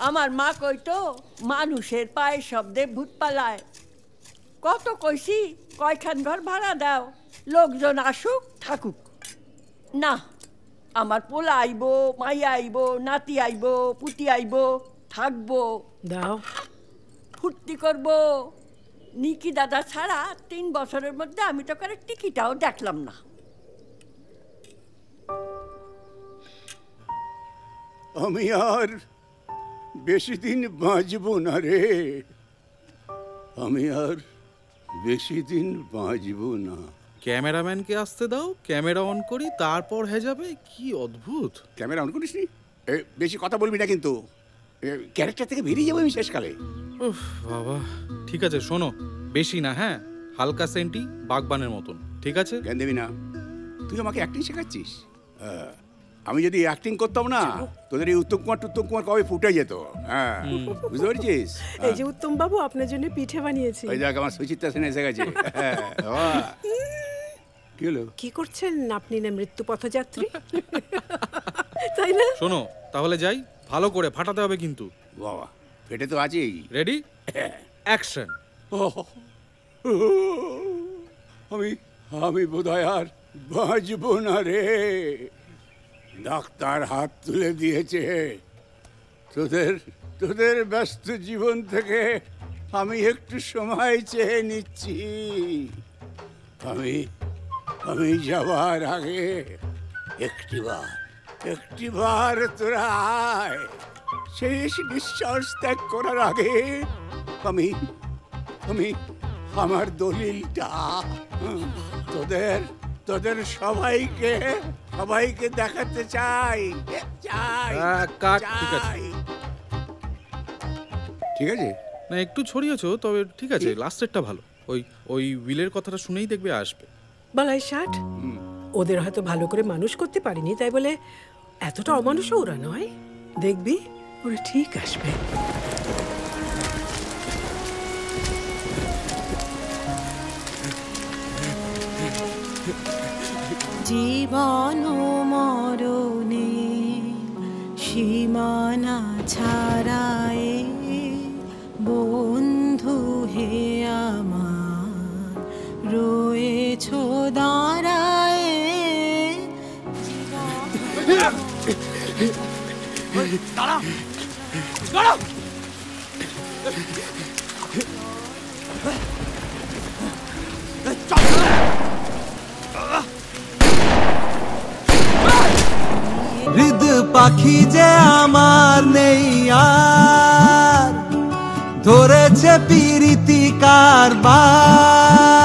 আমার মা কইতো মানুষের পায়ের শব্দে ভূত পালায়। কত কইছি কয়খান ঘর ভাড়া দাও, লোকজন আসুক থাকুক। না, আমার পোলা আইব, মাইয়া আইব, নাতি আইব, পুতি আইব, থাকবো, দাও ফুর্তি করব। নিকি দাদা ছাড়া 3 বছরের মধ্যে আমি তো করে টিকিটাও দেখলাম না। আমি আর বেশি দিন বাঁচব না রে, আমি আর বেশি দিন বাঁচব না। ক্যামেরাম্যানকে আসতে দাও, ক্যামেরা অন করি, তারপর হয়ে যাবে। কি অদ্ভুত! ক্যামেরা অন করিস নি? বেশি কথা বলবি না কিন্তু, ক্যারেক্টার থেকে বেরিয়ে যাবো আমি শেষকালে। উফ বাবা, ঠিক আছে শোনো, বেশি না, হ্যাঁ হালকা সেন্টি, বাগবানের মতন, ঠিক আছে? জ্ঞান দেবি না, তুই আমাকে অ্যাক্টিং শেখাচ্ছিস? আমি যদি অ্যাক্টিং করতাম না, তোদের এই উত্তম কুমার কবে ফুটে যেত। হ্যাঁ, বুঝতে পারছিস? এই যে উত্তম বাবু আপনার জন্য পিঠে বানিয়েছি। ওই দেখ আমার সুচিত্রা সেন এসে গেছে। কি হলো? কি করছেন আপনি? না মৃত্যু পথযাত্রী, তাই না? শোনো তাহলে যাই, ভালো করে ফাটাতে হবে কিন্তু। বাবা ফেটে তো আছেই। Ready, action. আমি বোধহয় আর বাঁচব না রে। ডাক্তার হাত তুলে দিয়েছে। তোদের ব্যস্ত জীবন থেকে আমি একটু সময় চেয়ে নিচ্ছি। আমি যাবার আগে একটিবার তোরা আয়। শেষ নিঃশ্বাস ত্যাগ করার আগে আমি আমার দলিলটা তোদের সবাইকে দেখাতে চাই। ঠিক আছে না, একটু ছড়িয়েছো, তবে ঠিক আছে, লাস্টেরটা ভালো। ওই উইলের কথাটা শুনেই দেখবে আসবে। বালাই ষাট, ওদের হয়তো ভালো করে মানুষ করতে পারিনি, তাই বলে এতটা অমানুষও ওরা নয়। দেখবি ওরা ঠিক আসবে। জীবন মরণে সীমানা ছাড়ায় বন্ধু হে আমার রয়েছ দাঁড়ায়। হৃদ পাখি যে আমার নেই আর, ধরেছে পিরিতি কারবার।